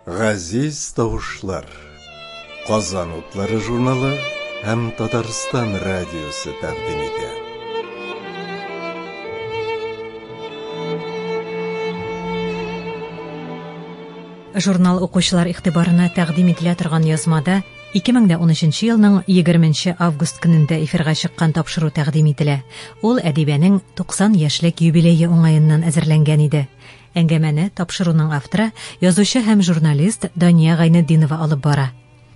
Газиз тавышлар, Казан утлары журналы һәм Татарстан радиосы тәкъдим итә. Журнал укучылар игътибарына тәкъдим ителә торган язмада 2013 елның 20 август көнендә эфирга чыккан тапшыру тәкъдим ителә. Ул әдибәнең 90 яшьлек юбилее уңаеннан әзерләнгән иде. Әңгәмәне тапшыруның авторы, язучы һәм журналист Дания Гайнетдинова алып бара.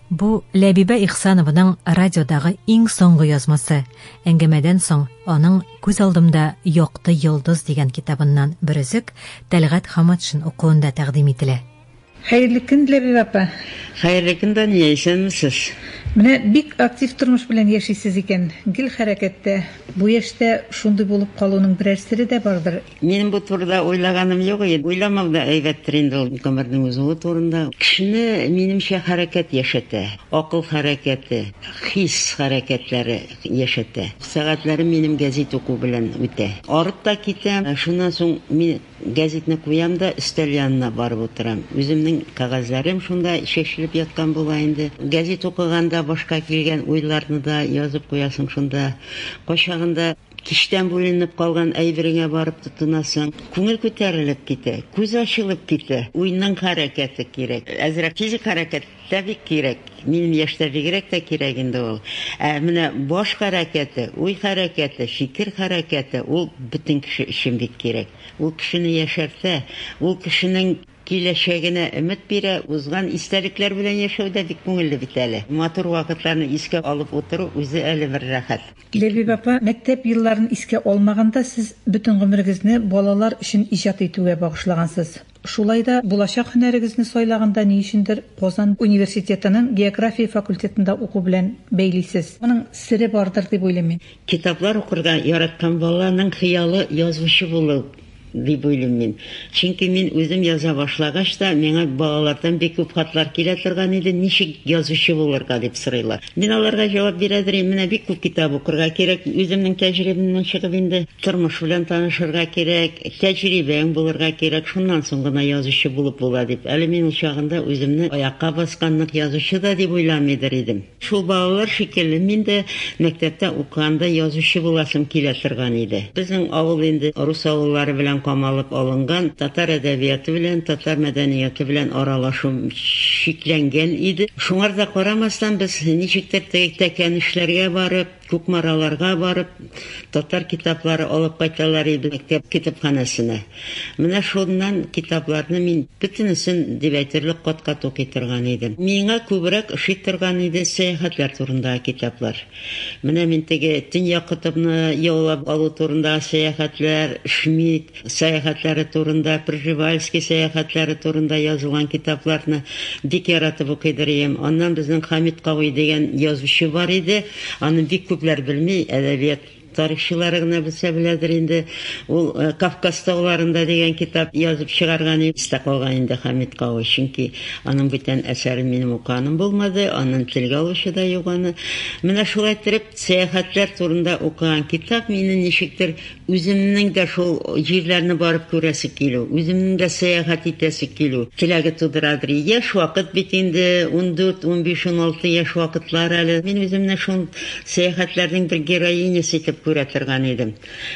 Бу Ләбибә Ихсанованың радиодагы иң соңгы язмасы. Әңгәмәдән соң аның «Күз алдымда якты йолдыз» дигән китабыннан бер өзек Тәлгать Хаматшин укуында тәкъдим ителә. Хәерле көн, Ләбибә апа. Хәерле көн, Дания, исәнмесез? Менә бик актив тормыш белән яшисез икән. Гел хәрәкәттә. Бу яшьтә шундый булып калуның берәр сере дә бардыр. Минем бу турыда уйлаганым юк иде. Уйламау да әйбәттер инде ул гомернең үзе турында. Кешене минемчә хәрәкәт яшәтә. Акыл хәрәкәте, хис хәрәкәтләре яшәтә. Сәгатьләрем минем гәзит уку белән үтә. Арып та китәм. Шуннан соң мин гәзитне куям да өстәл янына барып утырам. Үземнең кагазьләрем шунда шешелеп яткан була инде. Гәзит укыганда башка килгән уйларны да язып куясың шунда. Кайчагында киштән бүленеп калган әйбереңә барып тотынасың. Күңел күтәрелеп китә, күз ачылып китә. Уйның хәрәкәте кирәк. Әзрәк физик хәрәкәт тә бик кирәк. Минем яшьтә бигрәк тә кирәк инде ул. Менә баш хәрәкәте, уй хәрәкәте, фикер хәрәкәте ул бөтен кеше өчен бик кирәк. Ул кешене яшәртә, ул кешенең киләчәгенә өмет бирә, узган истәлекләр белән яшәүдә бик күңелле бит әле. Матур вакытларны искә алып утыру үзе әле бер рәхәт. Ләбибә апа, мәктәп елларын искә алмаганда сез бөтен гомерегезне балалар өчен иҗат итүгә багышлагансыз. Шулай да булачак һөнәрегезне сайлаганда ни өчендер Казан университетының география факультетында уку белән бәйлисез. Моның сере бардыр дип уйлыйм. Китаплар укырга яраткан баланың хыялы язучы булу дип уйлыйм мин. Чөнки мин үзем яза башлагач та миңа балалардан бик күп хатлар килә торган иде, ничек язучы булырга дип сорыйлар. Мин аларга җавап бирәдем, менә бик күп китап укырга кирәк, үземнең тәҗрибәмнән чыгып инде тормыш белән танышырга кирәк, тәҗрибәң булырга кирәк, шуннан соң гына язучы булып була дип. Әле мин ул чагында үземне аякка басканлык язучы да дип уйламыйдыр идем. Шул балалар шикелле мин дә мәктәптә укыганда язучы буласым килә торган иде. Безнең авыл инде рус авыллары белән камалып алынган, татар әдәбияты белән, татар мәдәнияте белән аралашу шикләнгән иде. Шуңарда карамастан без ничектер тәкәнешләргә барып, күкмараларга барып, татар китаплары алып кайталар иде мәктәп китапханәсенә. Менә шуннан китапларны мин бөтенесен дип әйтерлек кат-кат укый торган идем. Миңа күбрәк ошый торган иде сәяхәтләр турындагы китаплар. Менә мин теге Төньяк кытыбны яулап алу турындагы сәяхәтләр, Шмидт сәяхәтләре турында, Пржевальский сәяхәтләре турында язылган китапларны бик яратып укыйдыр идем. Аннан безнең Хамит Кавый дигән язучы бар иде. Аны бик күпләр белми, әдәбият тарихчылары гына белсә беләдер инде. Ул Кавказ тауларында дигән китап язып чыгарган истә калган инде Хамит Кавый. Чөнки аның бүтән әсәрен минем уканым булмады, аның телгә алышы да юк аны. Менә шулай итеп сәяхәтләр турында укыган китап мине ничектер үземнең дә шул җирләрне барып күрәсе килү, үземнең дә сәяхәт итәсе килү теләге тудырадыр. Яшь вакыт бит инде 14, 15, 16 яшь вакытлар әле. Мин үземне шул сәяхәтләрнең бер героинясы итеп күрә торган идем.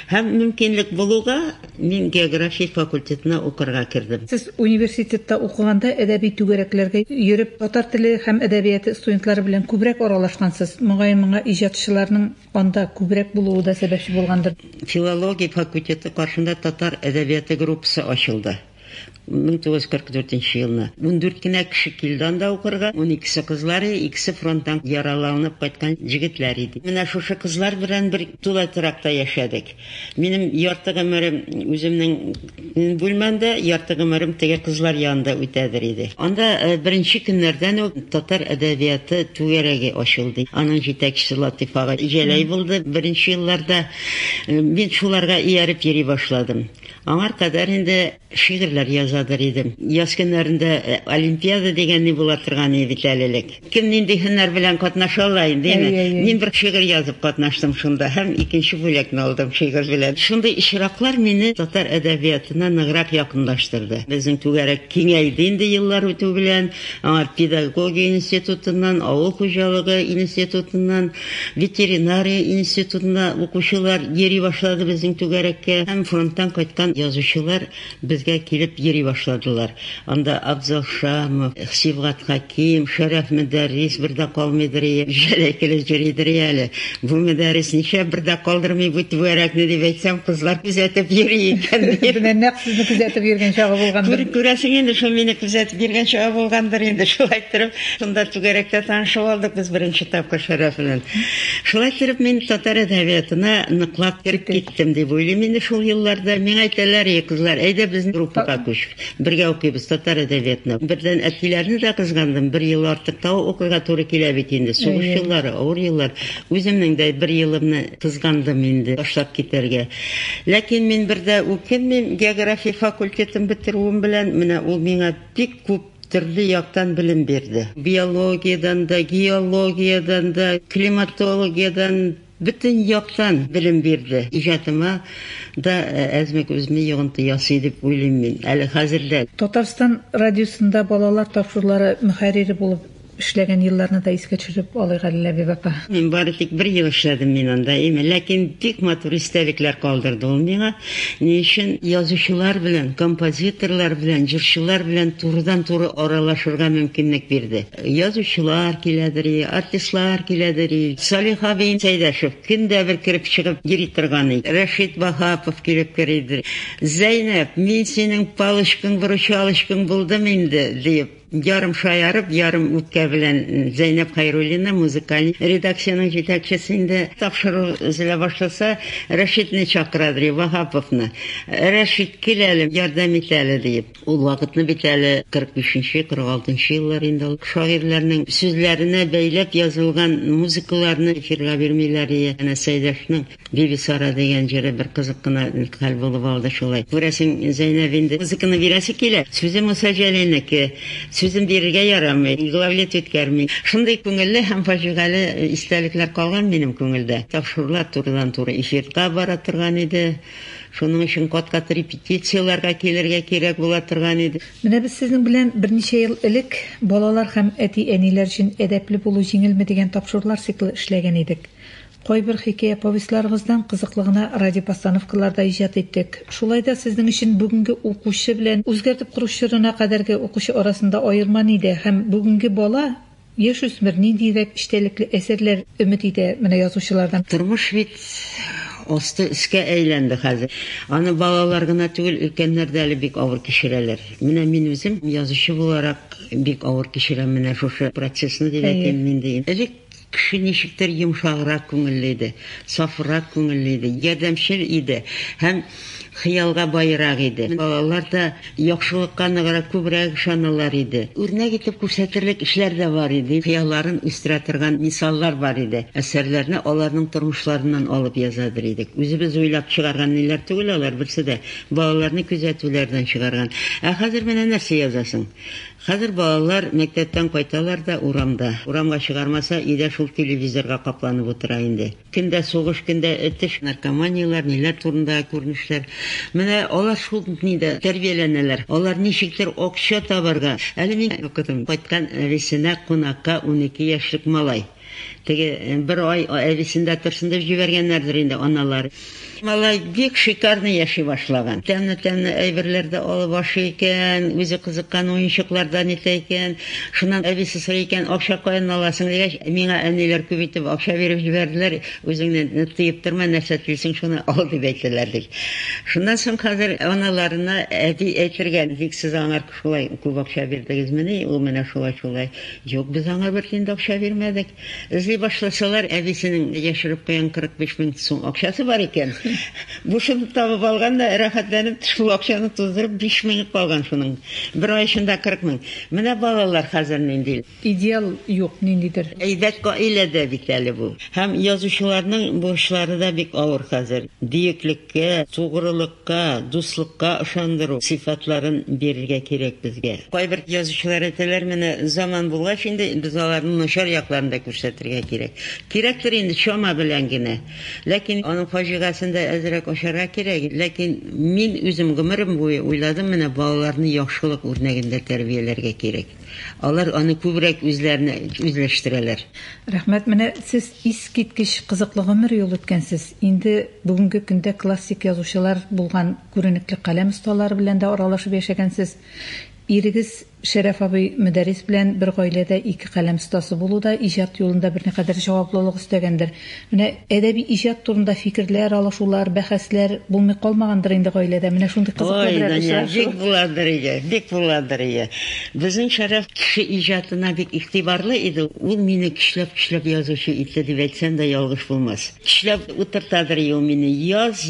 Һәм мөмкинлек булуга мин география факультетына укырга кирдем. Сез университетта укыганда әдәби түгәрәкләргә йөреп, татар теле һәм әдәбияты студентлары белән күбрәк аралашкансыз. Моңа иҗатчыларның анда күбрәк булуы да сәбәпче булгандыр. Филология факультеты каршында татар әдәбияты группасы ачылды. 1944 елны. 14 кенә кеше килде анда укырга. 12 кызлары, 2 фронттан яраланып кайткан җегетләр иде. Менә шушы кызлар белән бер тулай торакта яшәдек. Минем ярты гомерем үземнең бүлмәмдә, ярты гомерем теге кызлар янында үтәдер иде. Анда беренче көннәрдән үк татар әдәбияты түгәрәге ачылды. Аның җитәкчесе Латифага Җәләй булды. Беренче елларда мин шуларга ияреп йөри башладым. Аңар кадәр инде шигырьләр яза язадыр идем. Яз көннәрендә олимпиада дигән ни була торган иде бит әлелек. Кем нинди һөнәр белән катнаша ала инде. Мин бер шигырь язып катнаштым шунда һәм икенче бүлекне алдым шигырь белән. Шундый ишракълар мине татар әдәбиятына ныграк якынлаштырды. Безнең түгәрәк киңәйде инде еллар үтү белән, педагогия институтыннан, авыл хуҗалыгы институтыннан, ветеринария институтына укучылар йөри башлады безнең түгәрәккә. Һәм фронттан кайткан язучылар безгә килеп йөри башладылар. Анда Абзал Шамов, Сибгат Хаким, Шәрәф Мөдәррис бердә калмыйдыр, җәләкеле җөридер әле. Бу мөдәррис ничә бердә калдырмый бу түгәрәкне дип әйтсәм, кызлар күзәтеп йөри икән. Менә сезне күзәтеп йөргән чагы булгандыр. Күрәсең инде шул мине күзәтеп йөргән чагы булгандыр инде. Шулай итеп, шунда түгәрәктә танышып алдык без беренче тапкыр Шәрәф белән. Шулай итеп, мин татар әдәбиятына ныклап кирип киттем дип уйлыйм. Инде шул елларда миңа әйтәләр, кызлар, әйдә безнең группага күч. Бергә укыйбыз татар әдәбиятны. Бердән әтиләрне дә кызгандым. Бер ел артык та укырга туры килә бит инде. Сугыш еллары, авыр еллар. Үземнең дә бер елымны кызгандым инде ташлап китәргә. Ләкин мин бердә укыйм, география факультетын бетерүем белән, менә ул миңа бик күп төрле яктан белем бирде. Биологиядан да, геологиядан да, климатологиядан bütün яктан белем бирде. Иҗатыма да әзмәк үземне йогынты ясый дип уйлыйм мин. Әле хәзердә Татарстан радиосында балалар тапшырулары мөхәррире булып эшләгән елларны да искә төшереп алыйк әле Ләбиб апа. Мин бары тик бер ел эшләдем мин анда, ләкин бик матур истәлекләр калдырды ул миңа. Ни өчен язучылар белән, композиторлар белән, җырчылар белән турыдан-туры аралашырга мөмкинлек бирде. Язучылар киләдер, артистлар киләдер. Салих абый Сәйдәшев көндә бер кирип чыгып йөри торган иде. Рәшит Вахапов килеп керидер. Зәйнәп, мин синең палышкың, выручалышкың булдым инде дип ярым шаярып, ярым үпкә белән Зәйнәп Хайруллина музыкаль редакцияның җитәкчесе инде тапшыру эзлә башласа, Рәшитне чакырадыр, Вахаповны. Рәшит киләле, ярдәм ит әле дип. Ул вакытны бит әле 45-46 еллар инде ул шагыйрьләрнең сүзләренә бәйләп язылган музыкаларны эфирга бирмиләр иде. Әнә Сәйдәшнең Биби Сара дигән җыры бер кызык кына хәл булып алды шулай. Күрәсең, Зәйнәп инде музыканы бирәсе килә. Сүзе Муса Җәлилнеке. Сүзен бирергә ярамый, главлет үткәрми. Шундый күңелле һәм фаҗигале истәлекләр калган минем күңелдә. Тапшырулар турыдан-туры эфирга бара торган иде. Шуның өчен кат-кат репетицияләргә килергә кирәк була торган иде. Менә без сезнең белән берничә ел элек балалар һәм әти-әниләр өчен әдәпле булу җиңелме дигән тапшырулар циклы эшләгән идек. Кайбер хикәя повестларыгыздан кызыклыгына радиопостановкаларда иҗат иттек. Шулай да сезнең өчен бүгенге укучы белән үзгәртеп коручырына кадәрге укучы арасында аерма иде һәм бүгенге бала яшүсмер ниндирәк эчтәлекле әсәрләр өмет итә менә язучылардан. Тормыш бит асты искә әйләнде хәзер. Аны балалар гына түгел, өлкәннәр дә әле бик авыр кичерәләр. Менә мин үзем язучы буларак бик авыр кичерәм менә шушы процессны дип әйтәм мин дигән. Элек кеше ничектер йомшаграк күңелле иде, сафрак күңелле иде, ярдәмчел иде һәм хыялга байрак иде. Балалар да яхшылыкка ныграк күбрәк ышаналар иде. Үрнәк итеп күрсәтерлек эшләр дә бар иде. Хыялларын үстерә торган мисаллар бар иде. Әсәрләрне аларның тормышларыннан алып язадыр идек. Үзебез уйлап чыгарган ниләр түгел алар, берсе дә балаларны күзәтүләрдән чыгарган. Хәзер менә нәрсә язасың? Хәзер балалар мәктәптән кайталар да урамда. Урамга чыгармаса, өйдә шул телевизорга капланып утыра инде. Көндә сугыш, көндә этеш, наркоманиялар, ниләр турында күренешләр. Менә алар шул нидә тәрбияләнәләр. Алар ничектер акча табарга. Әле мин укыдым. Кайткан әбисенә кунакка 12 яшьлек малай. Теге бер ай әбисендә торсын дип җибәргәннәрдер инде аналар. Малай бик шикарный яши башлаган. Тәмле әйберләрдә алып башы икән, үзе кызыккан уенчыклардан итә икән. Шуннан әбисе сорый икән, акча каян аласың дигәч, миңа әниләр күп итеп акча биреп җибәрделәр. Үзеңне тыеп торма, нәрсә телисең, шуны ал дип әйттеләр ди. Шуннан соң хәзер аналарына әби әйтергән, бик сез аңар шулай күп акча бирдегезмени? Ул менә шулай. Юк, без аңар бер тиен акча бирмәдек. эшләми башласалар, әбисенең яшереп куйган 45 мең сум акчасы бар икән. Бу шуны табып алган да рәхәтләнеп шул акчаны туздырып 5 мең калган шуның. Бер ай эчендә 40 мең. Менә балалар хәзер нинди? Идеал юк ниндидер. Әйбәт гаиләдә бит әле бу. Һәм язучыларның бурычлары да бик авыр хәзер. Диеклеккә, тугрылыкка, дуслыкка ышандыру сыйфатларын бирергә кирәк безгә. Кайбер язучылар әйтәләр, менә заман булгач инде без аларның начар якларын да күрсәтергә кирәк. Кирәктер инде чама белән генә. Ләкин аның фаҗигасында әзрәк ашарга кирәк. Ләкин мин үзем гомерем буе уйладым, менә балаларны яхшылык үрнәгендә тәрбияләргә кирәк. Алар аны күбрәк үзләштерәләр. Рәхмәт, менә сез искиткеч кызыклы гомер юл үткәнсез. Инде бүгенге көндә классик язучылар булган күренекле каләм осталары белән дә аралашып яшәгәнсез. Ирегез Шәрәф абый мөдәррис белән бер гаиләдә 2 каләм остасы булуда иҗат юлында берникадәр җаваплылык өстәгәндер. Менә әдәби иҗат турында фикерләр, алышулар, бәхәсләр булмый калмагандыр инде гаиләдә. Менә шундый кызыклы бер эшләр. Бик буладыр. Безнең Шәрәф кеше иҗатына бик игътибарлы иде. Ул мине көчләп язучы итте дип әйтсәм дә ялгыш булмас. Көчләп утыртадыр ул мине. Яз.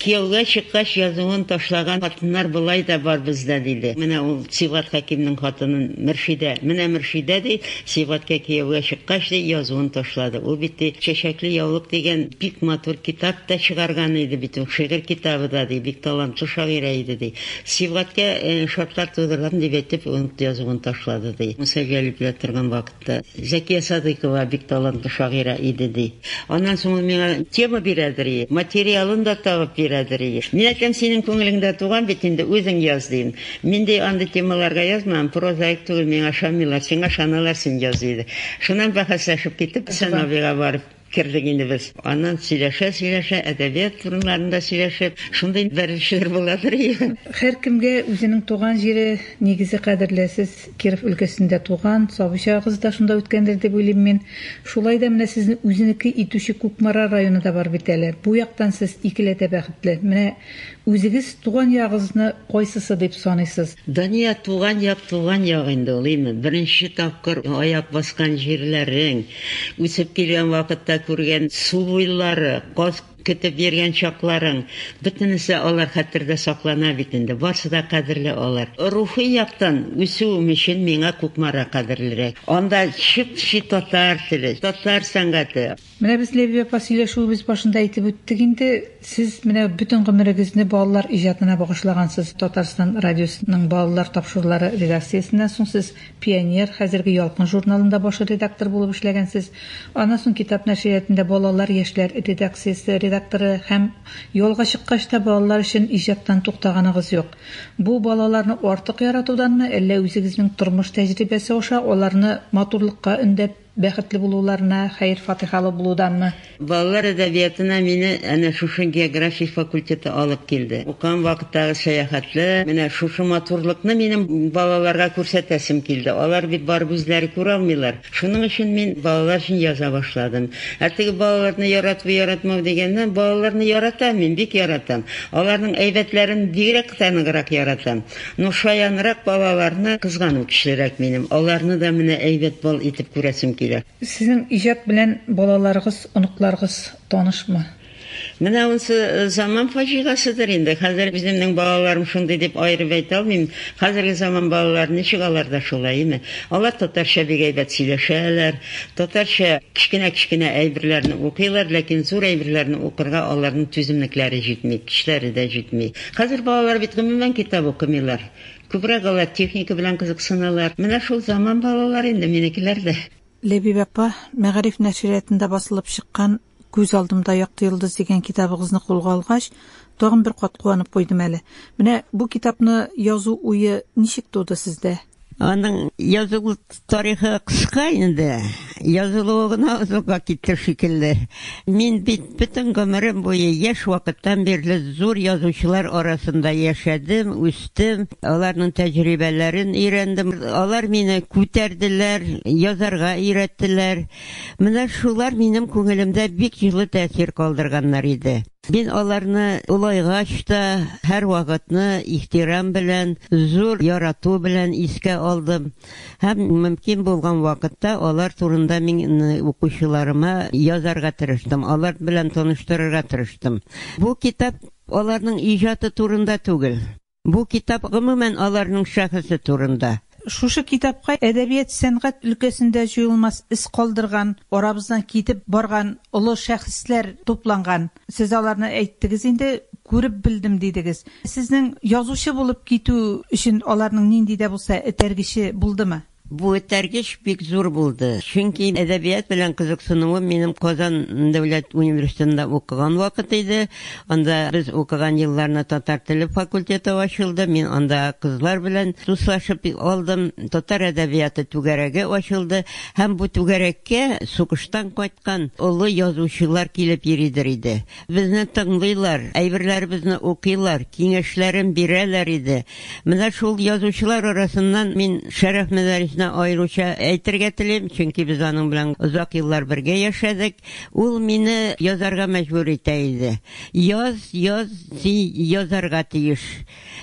Кияүгә чыккач язуын ташлаган хатыннар булай да бар бездә диде. Менә ул Сибат Хәкимнең хатынын Мөршидә. Менә Мөршидә ди, Сибатка кияүгә чыккач ди язуын ташлады. Ул бит Чәчәкле яулык дигән бик матур китап та чыгарган иде бит. Шигырь китабы да ди, бик талантлы шагыйрә иде ди. Сибатка шартлар тудырган дип әйтеп, ул язуын ташлады ди. Муса Җәлилгә торган вакытта Зәкия Садыйкова бик талантлы шагыйрә иде ди. Аннан соң миңа тема бирәдер, материалын да табып бирәдер. Мин әйтәм, синең күңелеңдә туган бит инде, үзең яз дим. Мин дә андый темаларга язмам, прозаик түгел, миңа шамилар, сиңа шаналар син яз диде. Шуннан бәхәсләшеп китеп, Санабига барып кирдек инде без. Аннан сөйләшә, әдәбият турыларында сөйләшеп, шундый бәрелешләр буладыр. Һәр кемгә үзенең туган җире нигезе кадерләсез. Киров өлкәсендә туган, сабыйчагыз да шунда үткәндер дип уйлыйм мин. Шулай да менә сезне үзенеке итүче Күкмара районы да бар бит әле. Бу яктан сез икеләтә бәхетле. Менә үзегез туган ягызны кайсысы дип саныйсыз? Дания туган як инде улыймы. Беренче тапкыр аяк баскан җирләрең, үсеп килгән вакытта күргән су буйлары, каз көтеп бергән чакларың, бөтенесе алар хәтердә саклана бит инде. Барсы да кадерле алар. Рухи яктан үсүем өчен миңа Күкмара кадерлерәк. Анда чып-чы татар теле, татар сәнгате. Менә без Левия сөйләшүебез башында әйтеп үттек инде, сез менә бөтен гомерегезне балалар иҗатына багышлагансыз. Татарстан радиосының балалар тапшырулары редакциясеннән соң сез Пионер, хәзерге Ялкын журналында баш редактор булып эшләгәнсез. Аннан соң Китап нәшриятында балалар яшьләр редакциясе редакторы һәм ялга чыккач та балалар өчен иҗаттан туктаганыгыз юк. Бу балаларны артык яратуданмы, әллә үзегезнең тормыш тәҗрибәсе аша аларны матурлыкка өндәп бәхетле булуларына, хәйр-фатихалы булуданмы? Балалар әдәбиятына мине әнә шушы география факультеты алып килде. Укыган вакыттагы сәяхәтле, менә шушы матурлыкны минем балаларга күрсәтәсем килде. Алар бит барып үзләре күрә алмыйлар. Шуның өчен мин балалар өчен яза башладым. Теге балаларны яратмау дигәннән, балаларны яратам, мин бик яратам. Аларның әйбәтләрен бигрәк таныграк яратам. Но шаянрак балаларны кызгану кешеләрәк минем. Аларны да менә әйбәт бал итеп күрәсем килә. Sizin иҗат белән балаларыгыз, оныкларыгыз танышмы? Менә унсы заман фаҗигасыдыр инде. Хәзер безнең балаларым шундый дип аерып әйтә алмыйм. Хәзерге заман балалары ничек алар да шулаймы? Алар татарча бик әйбәт сөйләшәләр. Татарча кичкенә әйберләрне укыйлар, ләкин зур әйберләрне укырга аларның түземлекләре җитми, көчләре дә җитми. Хәзер балалар бит гомумән китап укымыйлар. Күбрәк алар техника белән кызыксыналар. Менә шул заман балалары инде минекеләр дә. Ләбиб апа, Мәгариф нәшриятында басылып чыккан Күз алдымда якты йолдыз дигән китабыгызны кулга алгач, тагын бер кат куанып куйдым әле. Менә бу китапны язу уе ничек туды сездә? Аның язылу тарихы кыска инде. Язылуы гына озакка китте шикелле. Мин бит бөтен гомерем буе яшь вакыттан бирле зур язучылар арасында яшәдем, үстем, аларның тәҗрибәләрен өйрәндем. Алар мине күтәрделәр, язарга өйрәттеләр. Менә шулар минем күңелемдә бик җылы тәэсир калдырганнар иде. Мин аларны улайгач та һәр вакытны ихтирам белән, зур ярату белән искә алдым. Һәм мөмкин булган вакытта алар турында мин укучыларыма язарга тырыштым, алар белән таныштырырга тырыштым. Бу китап аларның иҗаты турында түгел. Бу китап гомумән аларның шәхесе турында. Шушы китапка әдәбият сәнгать өлкәсендә җыелмас ис калдырган, арабыздан китеп барган олы шәхесләр тупланган. Сез аларны әйттегез инде, күреп белдем дидегез. Сезнең язучы булып китү өчен аларның нинди дә булса этәргече булдымы? Бу этәргеч бик зур булды. Чөнки әдәбият белән кызыксынуым минем Казан дәүләт университетында укыган вакыт иде. Анда без укыган елларны татар теле факультеты ачылды. Мин анда кызлар белән дуслашып алдым. Татар әдәбияты түгәрәге ачылды. Һәм бу түгәрәккә сугыштан кайткан олы язучылар килеп йөридер иде. Безне тыңлыйлар, әйберләребезне укыйлар, киңәшләрен бирәләр иде. Менә шул язучылар арасыннан мин Шәрәф мәдәрисенә аеруча әйтергә телим, чөнки без аның белән озак еллар бергә яшәдек. Ул мине язарга мәҗбүр итә иде. Син язарга тиеш.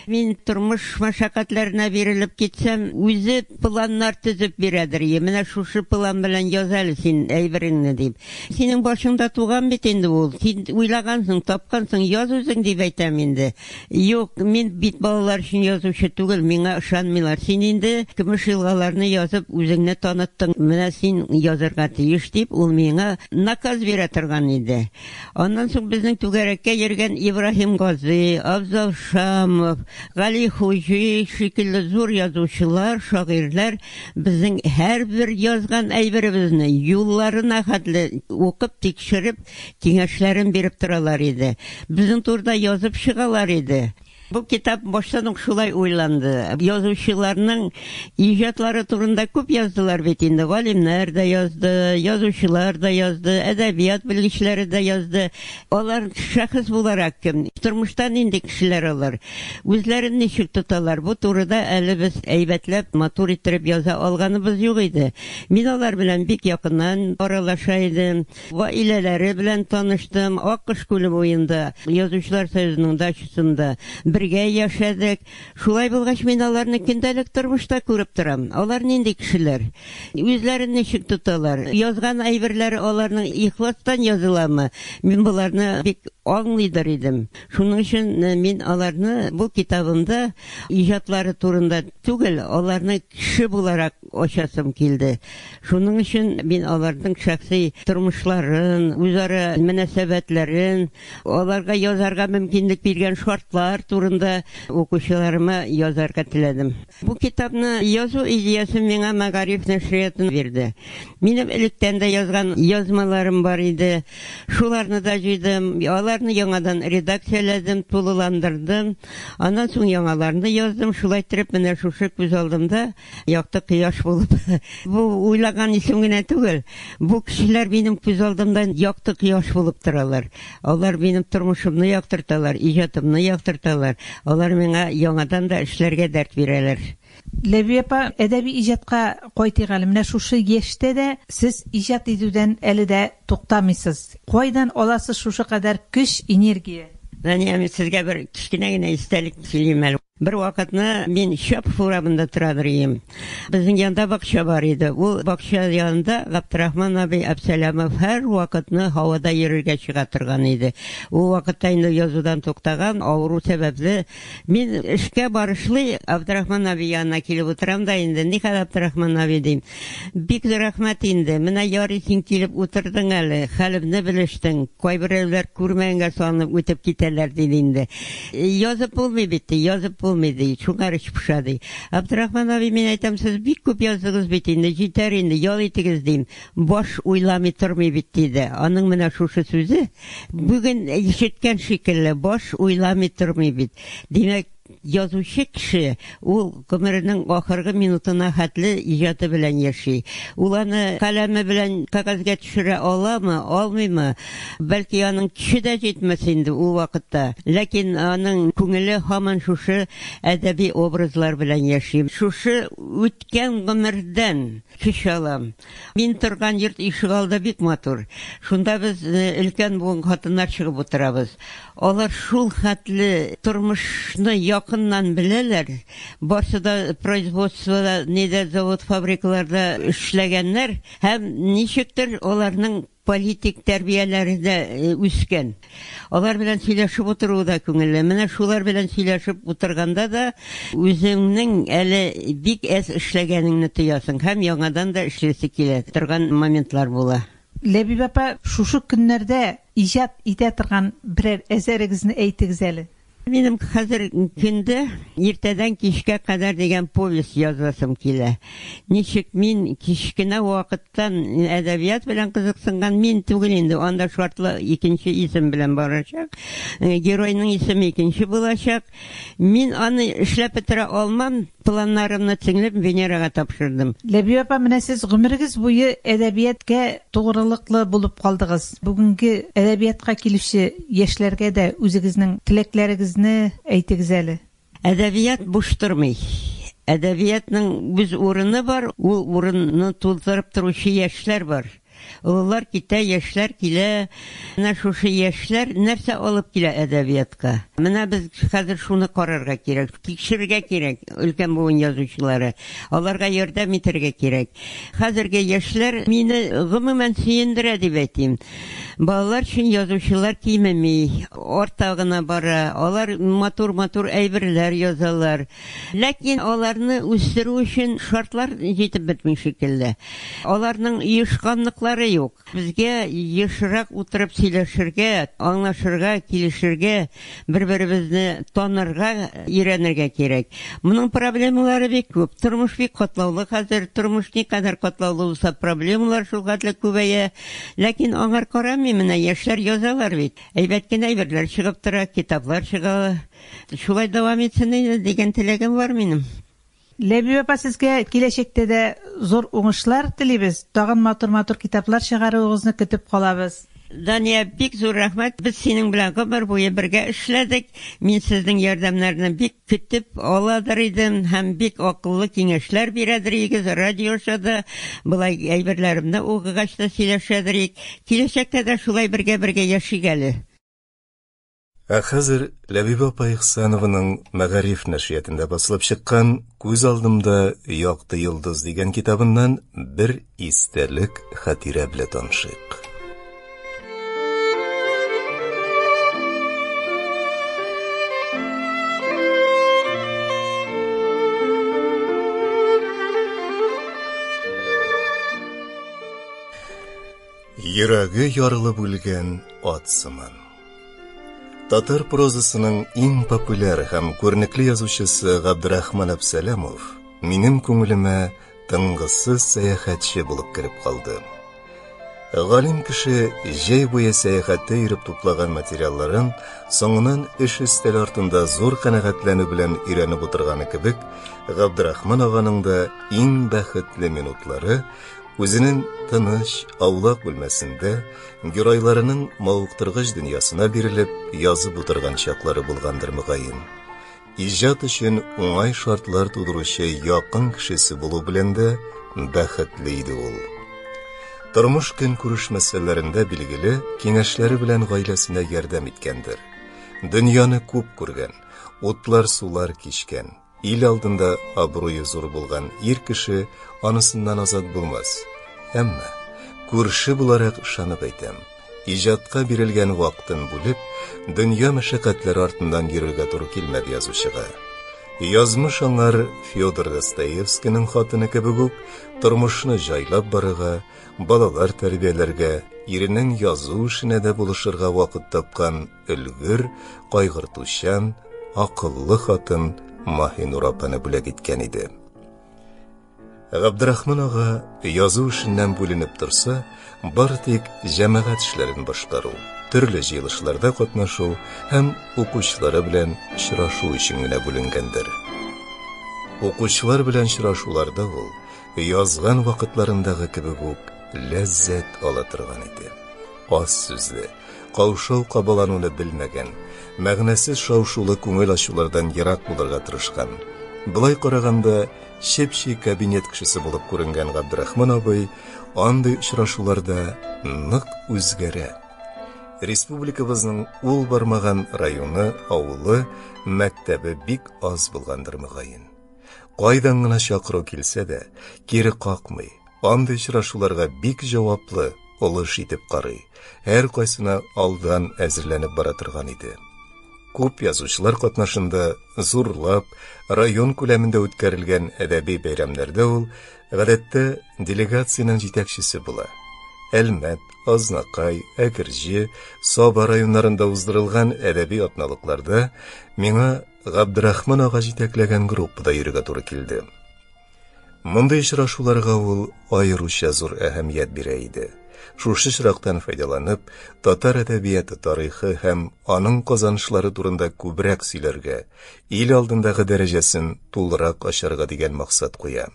Мин тормыш мәшәкатьләренә бирелеп китсәм, үзе планнар төзеп бирәдер. Менә шушы план белән яз әле син әйбереңне дип. Синең башыңда туган бит инде ул. Син уйлагансың, тапкансың, яз үзең дип әйтәм инде. Юк, мин бит балалар өчен язучы түгел, миңа ышанмыйлар. Син инде көмеш елгаларны язып үзеңне таныттың. Менә син язарга тиеш дип, ул миңа наказ бирә торган иде. Аннан соң безнең түгәрәккә йөргән Ибраһим Гази, Абзал Шамов, Гали Хуҗи шикелле зур язучылар, шагыйрьләр безнең һәрбер язган әйберебезне юлларына хәтле укып, тикшереп, киңәшләрен биреп торалар иде. Безнең турда язып чыгалар иде. Бу китап баштан ук шулай уйланды. Язучыларның иҗатлары турында күп яздылар бит инде. Галимнәр дә язды, язучылар да язды, әдәбият белгечләре дә язды. Алар шәхес буларак кем? Тормыштан инде кешеләр алар. Үзләрен ничек тоталар? Бу турыда әле без әйбәтләп, матур иттереп яза алганыбыз юк иде. Мин алар белән бик якыннан аралаша идем. Гаиләләре белән таныштым. Аккош күле буенда, Язучылар союзының дачасында бергә яшәдек. Шулай булгач мин аларны көндәлек тормышта күреп торам. Алар нинди кешеләр? Үзләрен ничек тоталар? Язган әйберләре аларның ихластан языламы? Мин буларны бик аңлыйдыр идем. Шуның өчен мин аларны бу китабымда иҗатлары турында түгел, аларны кеше буларак ачасым килде. Шуның өчен мин аларның шәхси тормышларын, үзара мөнәсәбәтләрен, аларга язарга мөмкинлек биргән шартлар турында укучыларыма язарга теләдем. Бу китапны язу идеясын миңа Мәгариф нәшриятын бирде. Минем электән дә язган язмаларым бар иде. Шуларны да җыйдым. Аларны яңадан редакцияләдем, тулыландырдым. Аннан соң яңаларны яздым. Шулай итеп менә шушы күз алдымда якты кояш булып. Бу уйлаган исем генә түгел. Бу кешеләр минем күз алдымда якты кояш булып торалар. Алар минем тормышымны яктырталар, иҗатымны яктырталар. Алар миңа яңадан да эшләргә дәрт бирәләр. Ләбиапа, әдәби иҗатка кайтыйк әле. Менә шушы яшьтә дә сез иҗат итүдән әле дә туктамыйсыз. Кайдан аласыз шушы кадәр көч, энергия? Мен сезгә бер кичкенә генә истәлек сөйлим әле. Бер вакытны мин Шәп урамында торыр идем. Безнең янда бакча бар иде. Ул бакча янында Габдрахман абый Абсәләмов һәр вакытны һавада йөрергә чыга торган иде. Ул вакытта инде язудан туктаган, авыру сәбәпле мин эшкә барышлый Габдрахман абый янына килеп утырам да инде. Нихәл Габдрахман абый дим. Бик рәхмәт инде. Менә ярый син килеп утырдың әле. Хәлемне белештең. Кайберәүләр күрмәгәнгә салынып үтеп китәләр диде инде. Язып булмый бит, язып булмайды, шуңарыш пышады. Абдрахман абый, мен әйтәм, сез бик күп яздыгыз бит инде, җитәр инде, ял итегез дим. Баш уйламый тормый бит диде. Аның менә шушы сүзе бүген ишеткән шикелле, баш уйламый тормый бит. Димәк, язучы кеше, ул гомеренең ахыргы минутына хәтле иҗаты белән яши. Ул аны каләме белән кагазга төшерә аламы, алмыймы? Бәлки аның көче дә җитмәс инде ул вакытта. Ләкин аның күңеле һаман шушы әдәби образлар белән яши. Шушы үткән гомердән көч алам. Мин торган йорт ишегалда бик матур. Шунда без өлкән буын хатыннар чыгып утырабыз. Алар шул хәтле тормышны якыннан беләләр. Барсы да производствода, неде завод, фабрикаларда эшләгәннәр һәм ничектер аларның политик тәрбияләрендә үскән. Алар белән сөйләшеп утыру да күңелле. Менә шулар белән сөйләшеп утырганда да үзеңнең әле бик әз эшләгәнеңне тоясың һәм яңадан да эшләсе килә торган моментлар була. Ләбиб апа, шушы көннәрдә иҗат итә торган берәр әсәрегезне әйтегез әле. Минем хәзер көндә иртәдән кичкә кадәр дигән повесть язасым килә. Ничек мин кичкенә вакыттан әдәбият белән кызыксынган мин түгел инде, анда шартлы икенче исем белән барачак. Геройның исеме икенче булачак. Мин аны эшләп бетерә алмам, планнарымны тыңлап Венерага тапшырдым. Ләбиб апа, менә сез гомерегез буе әдәбиятка тугрылыклы булып калдыгыз. Бүгенге әдәбиятка килүче яшьләргә дә үзегезнең теләкләрегезне әйтегез әле. Әдәбият буш тормый. Әдәбиятның үз урыны бар, ул урынны тултырып торучы яшьләр бар. Уллар китә, яшьләр килә. Менә шушы яшьләр нәрсә алып килә әдәбиятка? Менә без хәзер шуны карарга кирәк, тикшерергә кирәк, өлкән буын язучылары. Аларга ярдәм итәргә кирәк. Хәзерге яшьләр мине гомумән сөендерә дип әйтим. Балалар өчен язучылар кимеми, ортагына бара. Алар матур-матур әйберләр язалар. Ләкин аларны үстерү өчен шартлар җитеп бетми шикелле. Аларның оешканлыклары юк. Безгә ешрак утырып сөйләшергә, аңлашырга, килешергә, бер-беребезне танырга, өйрәнергә кирәк. Моның проблемалары бик күп. Тормыш бик катлаулы хәзер. Тормыш никадәр катлаулы булса, проблемалар шул хәтле күбәя. Ләкин аңар карамый, менә яшьләр язалар бит. Әйбәт кенә әйберләр чыгып тора, китаплар чыга. Шулай дәвам итсен дигән теләгем бар минем. Ләбиб апа, сезгә киләчәктә дә зур уңышлар телибез. Тагын матур-матур китаплар чыгаруыгызны көтеп калабыз. Дания, бик зур рәхмәт. Біз синең белән гомер буе бергә эшләдек. Мин сезнең ярдәмнәрне бик көтеп аладыр идем һәм бик акыллы киңәшләр бирәдер идегез. Радиошада булай әйберләремне укыгач та сөйләшәдер идек. Киләчәктә дә шулай бергә яшик әле. Хәзер Ләбиб апа Ихсанованың Мәгариф нәшриятында басылып чыккан «Күз алдымда якты йолдыз» дигән китабыннан бер истәлек хатирә белән танышыйк. Йөрәге ярылып үлгән ат сыман. Татар прозасының иң популяр һәм күренекле язучысы Габдрахман Әбсәләмов минем күңелемә тынгысыз сәяхәтче булып кереп калды. Галим кеше җәй буе сәяхәттә йөреп туплаган материалларын соңыннан эш өстәл артында зур канәгатьләнү белән өйрәнеп утырганы кебек, Габдрахман аганың да иң бәхетле минутлары үзенең тыныч, аулак бүлмәсендә геройларының мавыктыргыч дөньясына бирелеп язып утырган чаклары булгандыр мөгаен. Иҗат өчен уңай шартлар тудыручы якын кешесе булу белән дә бәхетле иде ул. Тормыш көн күреш мәсьәләләрендә билгеле киңәшләре белән гаиләсенә ярдәм иткәндер. Дөньяны күп күргән, утлар сулар кичкән, ил алдында абруе зур булган ир кеше анысыннан азат булмас. Әмма күрше буларак ышанып әйтәм, иҗатка бирелгән вакытын бүлеп, дөнья мәшәкатьләре артыннан йөрергә туры килмәде язучыга. Язмыш аңар Федор Достоевскийның хатыны кебек үк тормышны җайлап барырга, балалар тәрбияләргә, иренең язу эшенә дә булышырга вакыт тапкан өлгер, кайгыртучан, акыллы хатын Маһинур апаны бүләк иткән иде. Габдрахман ага язу эшеннән бүленеп торса, бары тик җәмәгать эшләрен башкару, төрле җыелышларда катнашу һәм укучылары белән очрашу өчен генә бүленгәндер. Укучылар белән очрашуларда ул язган вакытларындагы кебек үк ләззәт ала торган иде. Аз сүзле, каушау кабалануны белмәгән, мәгънәсез шау-шулы күңел ачулардан ерак булырга тырышкан. Былай караганда шепши кабинет кешесе булып күренгән Габдрахман абый андый очрашуларда нык үзгәрә. Республикабызның ул бармаган районы, авылы, мәктәбе бик аз булгандыр мөгаен. Кайдан гына чакыру килсә дә, кире какмый, андый очрашуларга бик җаваплы, олыш итеп карый, һәр кайсына алдан әзерләнеп бара торган иде. Күп язучылар катнашында зурлап, район күләмендә үткәрелгән әдәби бәйрәмнәрдә ул гадәттә делегациянең җитәкчесе була. Әлмәт, Азнакай, Әкерҗе, Саба районнарында уздырылган әдәби атналыкларда миңа Габдрахман ага җитәкләгән группада йөрергә туры килде. Мондый очрашуларга ул аеруча зур әһәмият бирә иде. Шушы очрактан файдаланып, татар әдәбияты тарихы һәм аның казанышлары турында күбрәк сөйләргә, ил алдындагы дәрәҗәсен тулырак ачарга дигән максат куя.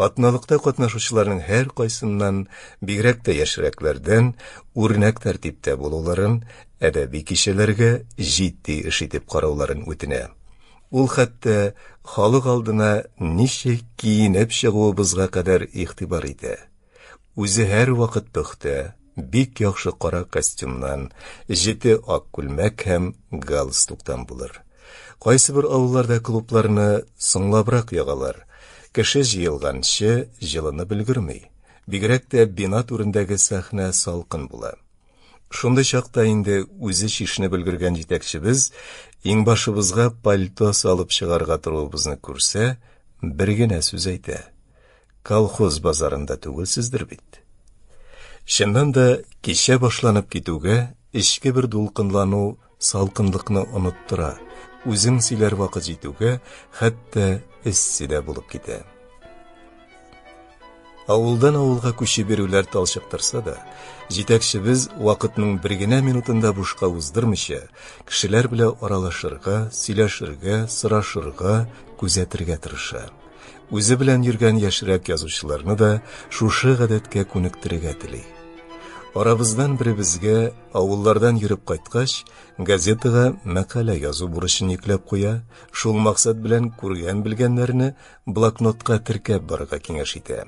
Атналыкта катнашучыларның һәр кайсыннан, бигрәк тә яшьрәкләрдән, үрнәк тәртиптә булуларын, әдәби кичәләргә җитди эш итеп карауларын үтенә. Ул хәтта халык алдына ничек киенеп чыгуыбызга кадәр игътибар итә. Үзе һәр вакыт пөхтә, бик яхшы кара костюмнан, җете ак күлмәк һәм галстуктан булыр. Кайсы бер авылларда клубларны соңлабрак ягалар. Кеше җыелганчы җылыны белгерми. Бигрәк тә бина түрендәге сәхнә салкын була. Шундый чакта инде үзе чишне белгергән җитәкчебез иңбашыбызга пальто салып чыгарга торуыбызны күрсә, бер генә сүз әйтә. Колхоз базарында түгелсездер бит. Шуннан да кичә башланып китүгә, эчке бер дулкынлану салкынлыкны оныттыра. Үзең сөйләр вакыт җитүгә, хәтта эсседә булып китә. Авылдан авылга күчеп йөрүләр талчыктырса да, җитәкчебез вакытның бер генә минутында бушка уздырмыйча, кешеләр белән аралашырга, сөйләшергә, сорашырга, күзәтергә тырыша. Үзе белән йөргән яшьрәк язучыларны да шушы гадәткә күнектерергә тели. Арабыздан беребезгә авыллардан йөреп кайткач, газетага мәкалә язу бурычын йөкләп куя, шул максат белән күргән-белгәннәрне блокнотка теркәп барырга киңәш итә.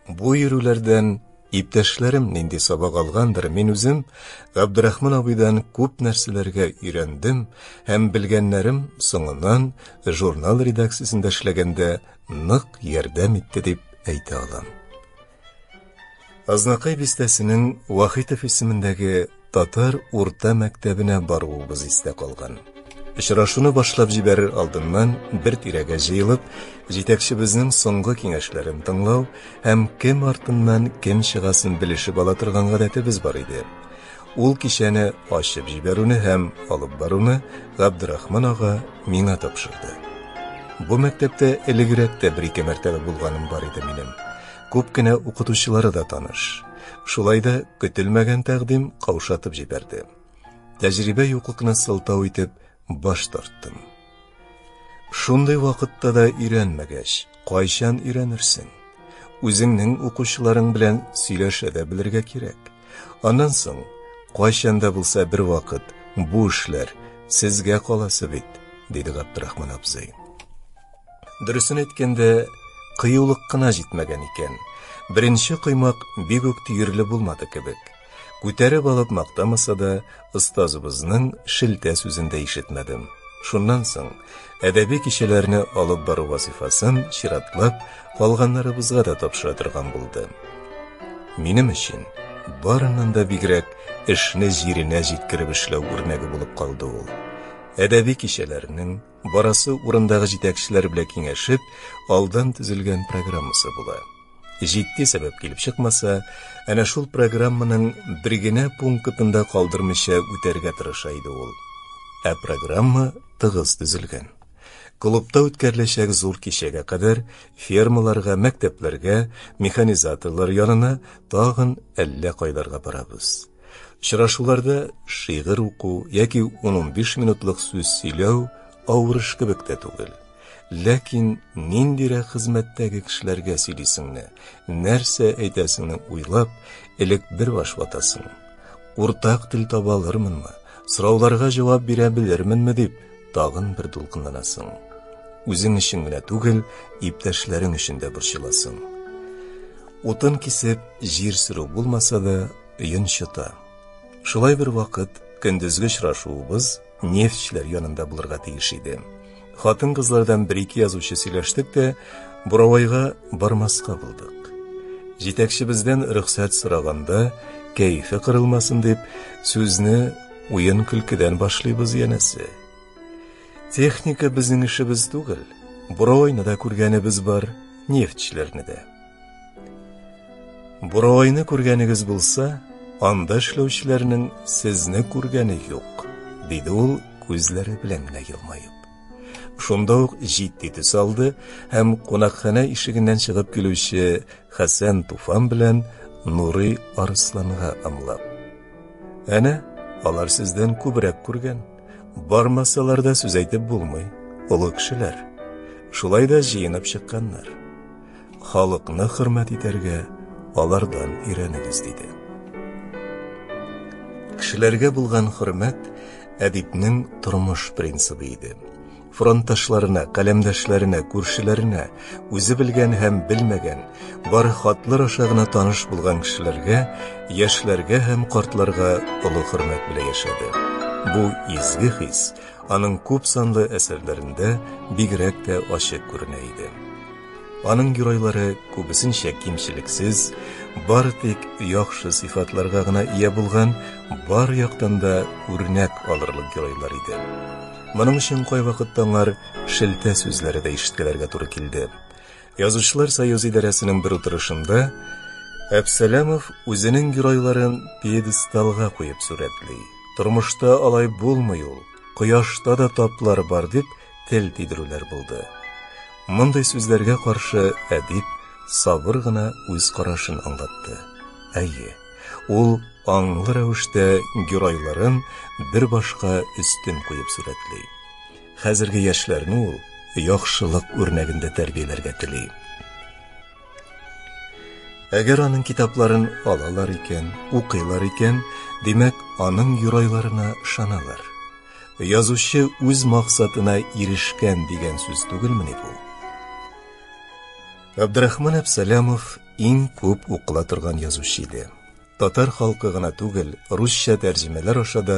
Бу йөрүләрдән иптәшләрем нинди сабак алгандыр, мин үзем Габдрахман абыйдан күп нәрсәләргә өйрәндем һәм белгәннәрем соңыннан журнал редакциясендә эшләгәндә нык ярдәм итте дип әйтә алам. Азнакай бистәсенең Вахитов исемендәге татар урта мәктәбенә баруыбыз истә калган. Очрашуны башлап җибәрер алдыннан бер тирәгә җыелып, җитәкчебезнең соңгы киңәшләрен тыңлау һәм кем артыннан кем чыгасын белешеп ала торган гадәтебез бар иде. Ул кичәне ачып җибәрүне һәм алып баруны Габдрахман ага миңа тапшырды. Бу мәктәптә элегрәк тә бер-ике мәртәбә булганым бар иде минем. Күп кенә укытучылары да таныш. Шулай да көтелмәгән тәкъдим каушатып җибәрде. Тәҗрибә юклыкны сылтау итеп баш тарттым. Шундый вакытта да өйрәнмәгәч, кайчан өйрәнерсең? Үзеңнең укучыларың белән сөйләшә дә белергә кирәк. Аннан соң, кайчан да булса бер вакыт бу эшләр сезгә каласы бит, диде Габдрахман абзый. Дөресен әйткәндә, кыюлык кына җитмәгән икән. Беренче коймак бик үк тиерле булмады кебек. Күтәреп алып мактамаса да, остазыбызның шелтә сүзендә ишетмәдем. Шуннан соң, әдәби кичәләрне алып бару вазифасын чиратлап, калганнарыбызга да тапшыра торган булды. Минем өчен барыннан да бигрәк эшне җиренә җиткереп эшләү үрнәге булып калды ул. Әдәби кичәләрнең барасы урындагы җитәкчеләр белән киңәшеп, алдан төзелгән программасы була. Җитди сәбәп килеп чыкмаса, әнә шул программаның бер генә пунктында калдырмыйча үтәргә тырыша иде ул. Ә программа тыгыз төзелгән. Клубта үткәреләчәк зур кичәгә кадәр фермаларга, мәктәпләргә, механизаторлар янына тагын әллә кайларга барабыз. Шырашуларда шигырь уку яки 15 минутлык сүз сөйләү авыр эш кебек тә түгел. Ләкин ниндирәк хезмәттәге кешеләргә сөйлисеңне, нәрсә әйтәсеңне уйлап, элек бер баш ватасың. Уртак тел таба алырмынмы, сорауларга җавап бирә белерменме дип, тагын бер дулкынланасың. Үзең өчен генә түгел, иптәшләрең өчен дә борчыласың. Утын кисеп, җир сөрү булмаса да, өен чыта. Шулай бер вакыт көндезге очрашуыбыз нефтчеләр янында булырга тиеш иде. Хатын-кызлардан бер-ике язучы сөйләштек тә, буравайга бармаска булдык. Җитәкчебездән рөхсәт сораганда, кәефе кырылмасын дип, сүзне уен көлкедән башлыйбыз янәсе. Техника безнең эшебез түгел. Буравайны да күргәнебез бар, нефтчеләрне дә. Буравайны күргәнегез булса, анда эшләүчеләрнең сезне күргәне юк, диде ул күзләре белән генә елмаеп. Шунда ук җитди төс алды һәм кунакхана ишегеннән чыгып килүче Хәсән Туфан белән Нурый Арсланга ымлап. Әнә, алар сездән күбрәк күргән. Бармасалар да сүз әйтеп булмый, олы кешеләр. Шулай да җыенып чыкканнар. Халыкны хөрмәт итәргә алардан өйрәнегез диде. Кешеләргә булган хөрмәт әдипнең тормыш принцибы иде. Фронтташларына, каләмдәшләренә, күршеләренә, үзе белгән һәм белмәгән, бары хатлар аша гына таныш булган кешеләргә, яшьләргә һәм картларга олы хөрмәт белән яшәде. Бу изге хис аның күп санлы әсәрләрендә бигрәк тә ачык күренә иде. Аның геройлары күбесенчә кимчелексез, бары тик яхшы сыйфатларга гына ия булган, бар яктан да үрнәк алырлык геройлар иде. Моның өчен кайвакытта аңар шелтә сүзләре дә ишеткәләргә туры килде. Язучылар союзы идарәсенең бер утырышында Әбсәләмов үзенең геройларын пьедесталга куеп сурәтли. Тормышта алай булмый ул, кояшта да таплар бар дип тел тидерүләр булды. Мондай сүзләргә каршы әдип сабыр гына үз карашын аңлатты. Әйе, ул аңлы рәвештә геройларын бер башка өстен куеп сурәтли. Хәзерге яшьләрне ул яхшылык үрнәгендә тәрбияләргә тели. Әгәр аның китапларын алалар икән, укыйлар икән, димәк, аның геройларына ышаналар. Язучы үз максатына ирешкән дигән сүз түгелмени бу? Абдрахман Әбсәләмов иң күп укыла торган язучы иде. Татар халкы гына түгел, русча тәрҗемәләр аша да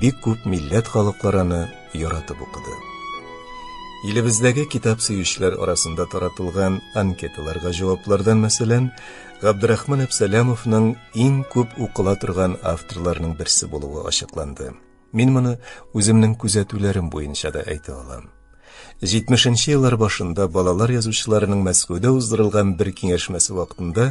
бик күп милләт халыкларны яратып укыды. Илебездәге китап сөючеләр арасында таратылган анкеталарга җаваплардан мәсәлән, Абдрахман Әбсәләмовның иң күп укыла торган авторларның берсе булуы ачыкланды. Мин моны үземнең күзәтүләрем буенча да әйтә алам. 70нче еллар башында балалар язучыларының Мәскәүдә уздырылган бер киңәшмәсе вакытында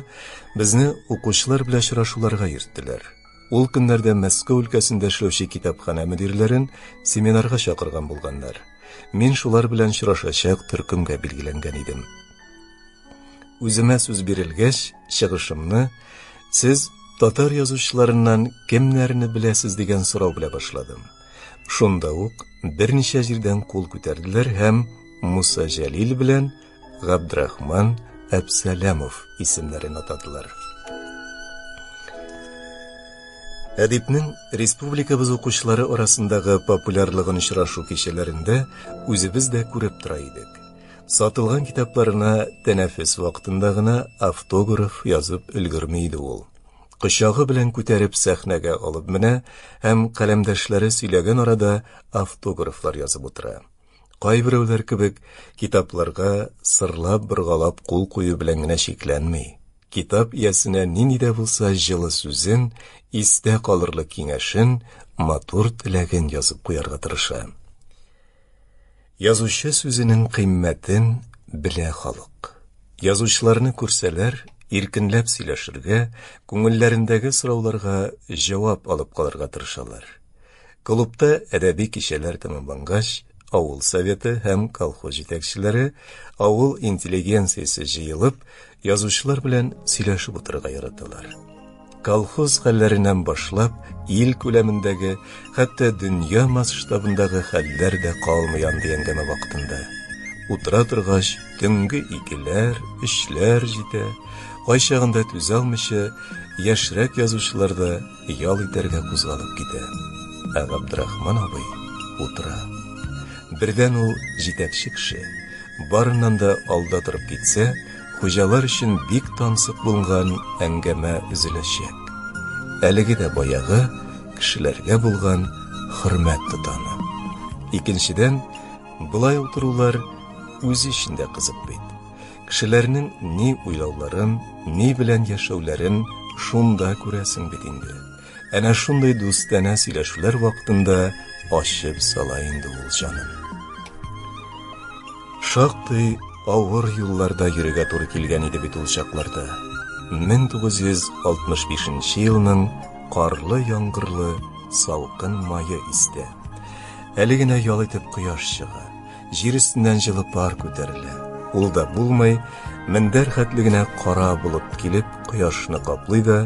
безне укучылар белән очрашуларга йөрттеләр. Ул көннәрдә Мәскәү өлкәсендә эшләүче китапхана мөдирләрен семинарга чакырган булганнар. Мин шулар белән очрашачак төркемгә билгеләнгән идем. Үземә сүз бирелгәч, чыгышымны сез татар язучыларыннан кемнәрне беләсез дигән сорау белән башладым. Шунда ук берничә җирдән кул күтәрделәр һәм Муса Җәлил белән Абдрахман Әбсәләмов исемнәрен атадылар. Әдипнең республикабыз укучылары арасындагы популярлыгын очрашу кичәләрендә үзебез дә күреп тора идек. Сатылган китапларына тәнәфес вакытында гына автограф язып өлгерми иде ул. Кычагы белән күтәреп сәхнәгә алып менә һәм каләмдәшләре сөйләгән арада автографлар язып утыра. Кайберәүләр кебек китапларга сырлап быргалап кул кую белән генә шикләнми. Китап иясенә нинди дә булса җылы сүзен, истә калырлык киңәшен, матур теләген язып куярга тырыша. Язучы сүзенең кыйммәтен белә халык. Язучыларны күрсәләр, иркенләп сөйләшергә, күңелләрендәге сорауларга җавап алып калырга тырышалар. Клубта әдәби кичәләр тәмамлангач, авыл советы һәм колхоз җитәкчеләре, авыл интеллигенциясе җыелып, язучылар белән сөйләшеп утырырга яраталар. колхоз хәлләреннән башлап, ил күләмендәге, хәтта дөнья масштабындагы хәлләр дә калмыян дигәнгә вакытында. Утыра торгач, төнге 2ләр, 3ләр җитә, кайчагында түзә алмыйча, яшьрәк язучылар да ял итәргә кузгалып китә. Габдрахман абый утыра. Бердән ул җитәкче кеше, барыннан да алда торып китсә, хуҗалар өчен бик тансык булган әңгәмә үзеләчәк. Әлеге дә баягы кешеләргә булган хөрмәт тотаны. Икенчедән, булай утырулар үз эчендә кызык бит. Кешеләрнең ни уйлауларын, ни белән яшәүләрен шунда күрәсең бит инде. Әнә шундай дустана сөйләшүләр вакытында ачып сала инде ул җанын. Шактый авыр юлларда йөрергә туры килгән иде бит ул чакларда. 1965 елның карлы яңгырлы салкын мае истә. Әле генә ял итеп кояш чыга. Җир өстеннән җылы пар күтәрелә. Ул да булмай, мендәр хәтлегенә кара булып килеп, кояшны каплый да,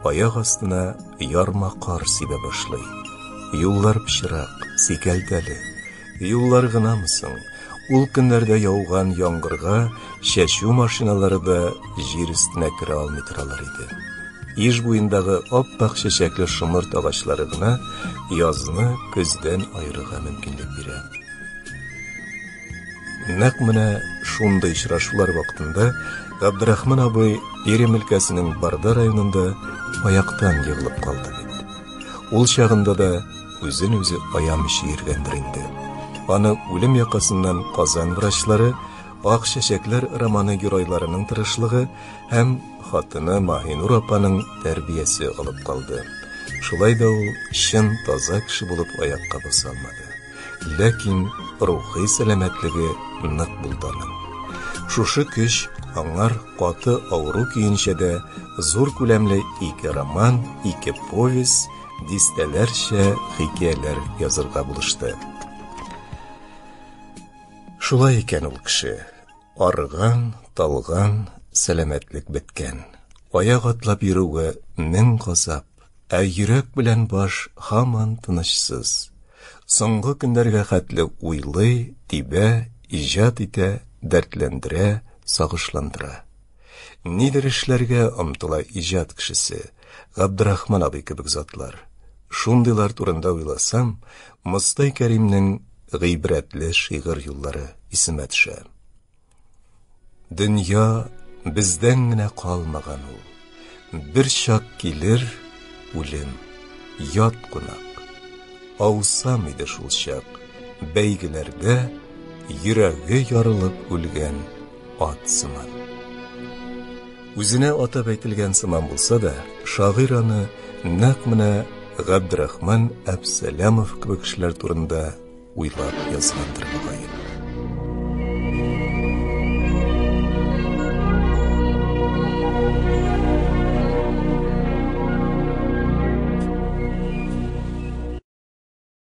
аяк астына ярма кар сибә башлый. Юллар пычрак, сикәлтәле. Юллар гынамысың? Ул көннәрдә яуган яңгырга чәчү машиналары да җир өстенә керә алмый торалар иде. Иж буендагы аппак чәчәкле шомырт агачлары гына язны көздән айырырга мөмкинлек бирә. Нәкъ менә шундай очрашулар вакытында Габдрахман абый Пермь өлкәсенең Барда районында аяктан егылып калды бит. Ул чагында да үзен үзе аямыйча йөргәндер инде. Аны үлем якасыннан Казан врачлары Ак чәчәкләр романы геройларының тырышлыгы һәм хатыны Маһинур апаның тәрбиясе алып калды. Шулай да ул чын таза кеше булып аякка баса алмады. Ләкин рухи сәламәтлеге нык булды аның. Шушы көч аңар каты авыру көенчә дә зур күләмле 2 роман, 2 повесть, дистәләрчә хикәяләр язырга булышты. Шулай икән ул кеше. Арыган, талган, сәламәтлек беткән. Аяк атлап йөрүгә 1000 газап, ә йөрәк белән баш һаман тынычсыз. Соңгы көндәргә хәтле уйлый, тибә, иҗат итә, дәртләндерә, сагышландыра. Нидер эшләргә омтыла иҗат кешесе, Габдрахман абый кебек затлар. Шундыйлар турында уйласам, Мостай Кәримнең гыйбрәтле шигырь юллары исемә төшә. Дөнья бездән генә калмаган ул. Бер чак килер үлем, ят кунак. Аусам иде шул чак, бәйгеләрдә йөрәге ярылып үлгән ат сыман. Үзенә атап әйтелгән сыман булса да, шагыйрь аны нәкъ менә Габдрахман Әбсәләмов кебек кешеләр турында уйлап язгандыр бугай.